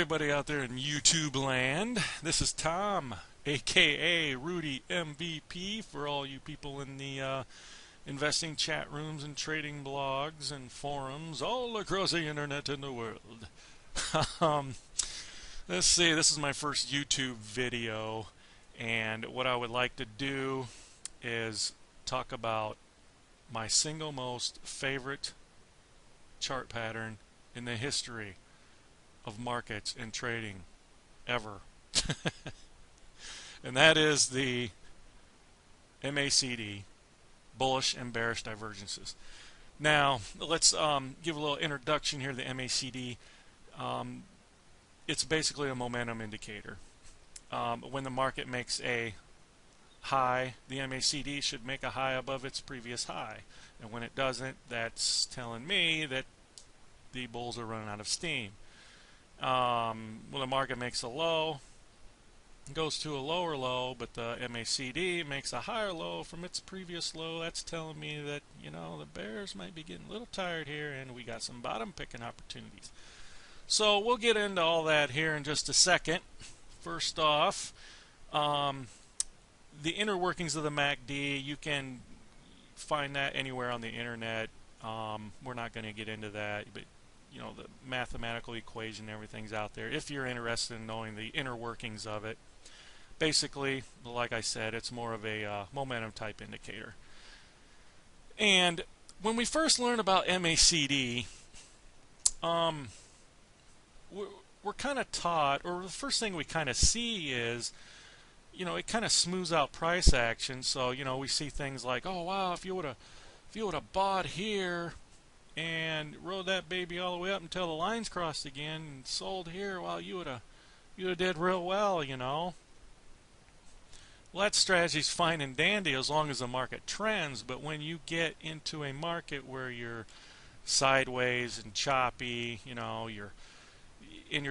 everybody out there in YouTube land. This is Tom, aka Rudy MVP, for all you people in the investing chat rooms and trading blogs and forums all across the internet and the world. Let's see, this is my first YouTube video, and what I would like to do is talk about my single most favorite chart pattern in the history of markets and trading ever. And that is the MACD, bullish and bearish divergences. Now, let's give a little introduction here to the MACD. It's basically a momentum indicator. When the market makes a high, the MACD should make a high above its previous high. And when it doesn't, that's telling me that the bulls are running out of steam. When the market makes a low, it goes to a lower low, but the MACD makes a higher low from its previous low. That's telling me that, you know, the bears might be getting a little tired here and we got some bottom picking opportunities. So we'll get into all that here in just a second. First off, the inner workings of the MACD, you can find that anywhere on the internet. We're not going to get into that, but you know, the mathematical equation, everything's out there if you're interested in knowing the inner workings of it. Basically, like I said, it's more of a momentum type indicator. And when we first learn about MACD, we're kind of taught, or the first thing we kind of see is, you know, it kind of smooths out price action. So, you know, we see things like, oh wow, if you would have bought here and rode that baby all the way up until the lines crossed again and sold here, well, you would have did real well, you know. Well, that strategy's fine and dandy as long as the market trends, but when you get into a market where you're sideways and choppy, you know, you're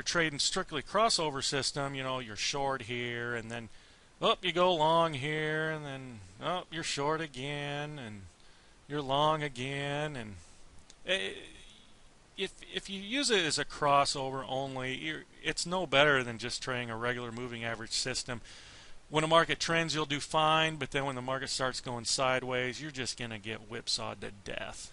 trading strictly crossover system, you know, you're short here and then up you go long here and then up you're short again and you're long again, and if you use it as a crossover only, it's no better than just trading a regular moving average system. When the market trends, you'll do fine, but then when the market starts going sideways, you're just going to get whipsawed to death.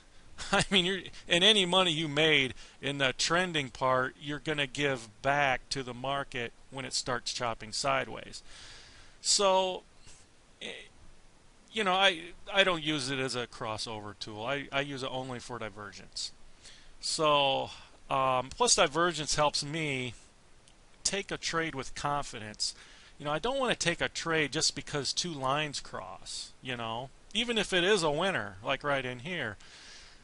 I mean, and any money you made in the trending part, you're going to give back to the market when it starts chopping sideways. So, you know, I don't use it as a crossover tool. I use it only for divergence. So, plus divergence helps me take a trade with confidence. You know, I don't want to take a trade just because two lines cross, you know, even if it is a winner, like right in here.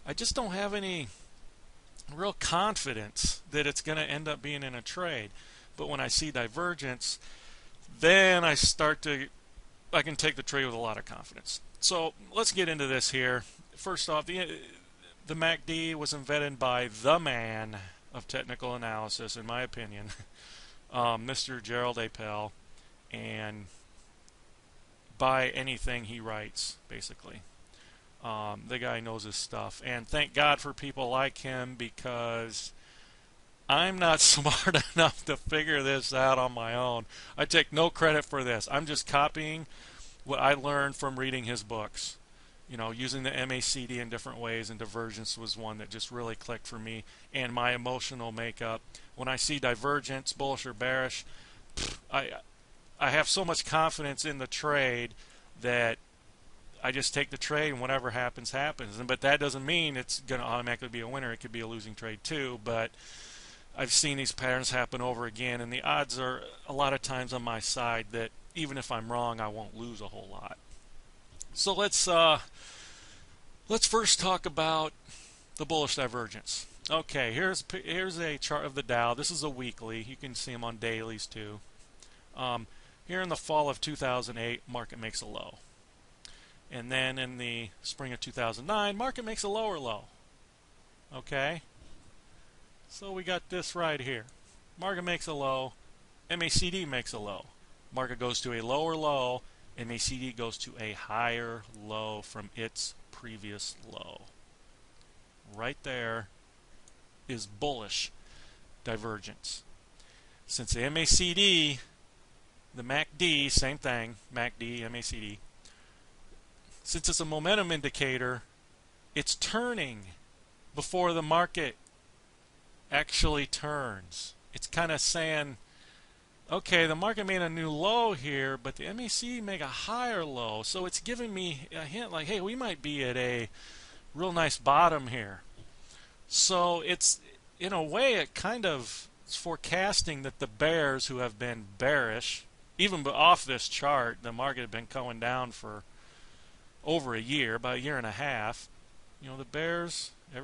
I just don't have any real confidence that it's going to end up being in a trade. But when I see divergence, then I can take the trade with a lot of confidence. So let's get into this here. First off, the MACD was invented by the man of technical analysis, in my opinion, Mr. Gerald Appel, and by anything he writes, basically. The guy knows his stuff, and thank God for people like him, because I'm not smart enough to figure this out on my own. I take no credit for this. I'm just copying what I learned from reading his books. You know, using the MACD in different ways, and Divergence was one that just really clicked for me, and my emotional makeup. When I see Divergence, bullish or bearish, I have so much confidence in the trade that I just take the trade, and whatever happens, happens. But that doesn't mean it's going to automatically be a winner. It could be a losing trade too. But I've seen these patterns happen over again, and the odds are a lot of times on my side that even if I'm wrong, I won't lose a whole lot. So let's first talk about the bullish divergence. Okay, here's a chart of the Dow. This is a weekly. You can see them on dailies too. Here in the fall of 2008, market makes a low. And then in the spring of 2009, market makes a lower low. Okay? So we got this right here. Market makes a low, MACD makes a low. Market goes to a lower low, MACD goes to a higher low from its previous low. Right there is bullish divergence. Since the MACD, the MACD, same thing, MACD, MACD, since it's a momentum indicator, it's turning before the market actually turns. It's kind of saying, okay, the market made a new low here, but the MACD make a higher low. So it's giving me a hint like, hey, we might be at a real nice bottom here. So it's, in a way, it kind of is forecasting that the bears who have been bearish, even off this chart, the market had been going down for over a year, about a year and a half. You know, the bears, the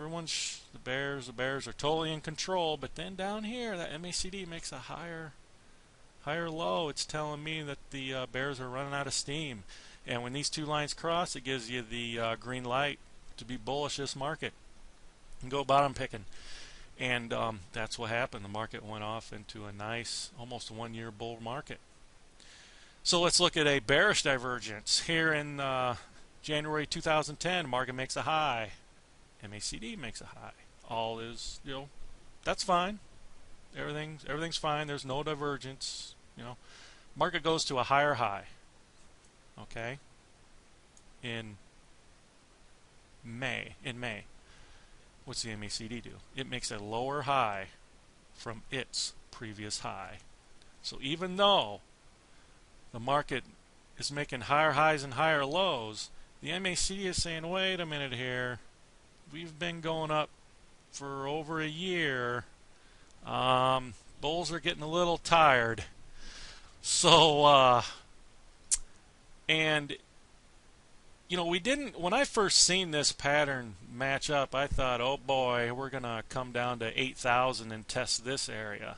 bears are totally in control. But then down here, that MACD makes a higher low. It's telling me that the bears are running out of steam. And when these two lines cross, it gives you the green light to be bullish this market and go bottom picking. And that's what happened. The market went off into a nice, almost 1 year bull market. So let's look at a bearish divergence. Here in January 2010, market makes a high. MACD makes a high. All is, that's fine. Everything's fine. There's no divergence. Market goes to a higher high. Okay. In May. What's the MACD do? It makes a lower high from its previous high. So even though the market is making higher highs and higher lows, the MACD is saying, wait a minute here, we've been going up for over a year. Bulls are getting a little tired. So, and we didn't, when I first seen this pattern match up, I thought, oh boy, we're going to come down to 8,000 and test this area.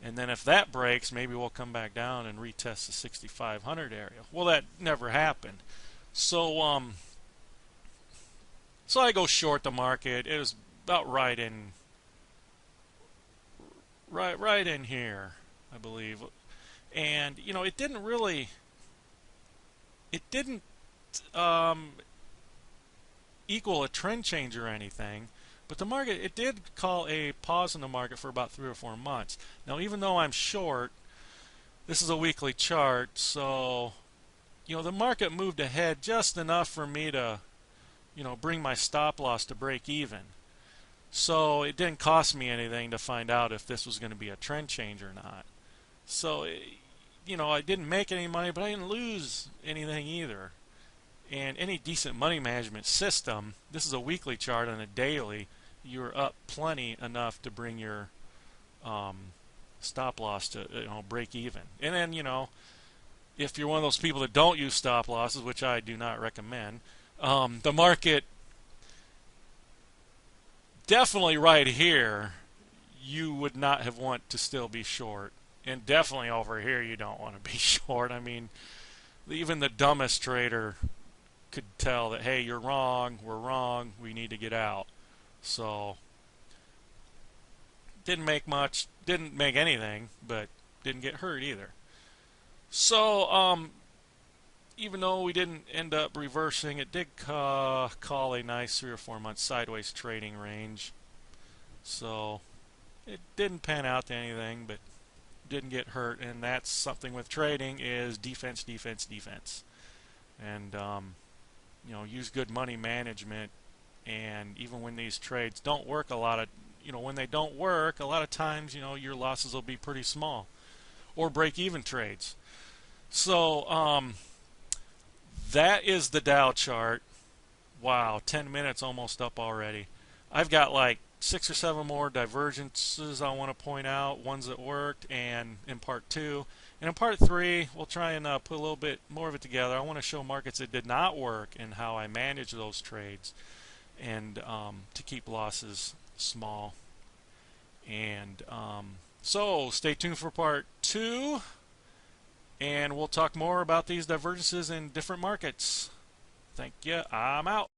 And then if that breaks, maybe we'll come back down and retest the 6,500 area. Well, that never happened. So I go short the market. It was about right in here, I believe. And it didn't equal a trend change or anything. But the market, it did call a pause in the market for about 3 or 4 months. Now, even though I'm short, this is a weekly chart, so the market moved ahead just enough for me to bring my stop loss to break even. So it didn't cost me anything to find out if this was going to be a trend change or not. So I didn't make any money, but I didn't lose anything either. And any decent money management system, this is a weekly chart on a daily, you're up plenty enough to bring your stop loss to break even. And then if you're one of those people that don't use stop losses, which I do not recommend, the market definitely right here you would not have want to still be short, and definitely over here you don't want to be short. I mean, even the dumbest trader could tell that, hey, you're wrong, we're wrong, we need to get out. So didn't make much, didn't make anything, but didn't get hurt either. So even though we didn't end up reversing, it did call a nice 3 or 4 month sideways trading range. So it didn't pan out to anything, but didn't get hurt. And that's something with trading, is defense, defense, defense. And use good money management. And even when these trades don't work, when they don't work, a lot of times your losses will be pretty small, or break even trades. So that is the Dow chart. Wow, 10 minutes almost up already. I've got like 6 or 7 more divergences I want to point out, ones that worked, and in part 2. And in part 3, we'll try and put a little bit more of it together. I want to show markets that did not work and how I manage those trades, and to keep losses small. And so stay tuned for part 2, and we'll talk more about these divergences in different markets. Thank you. I'm out.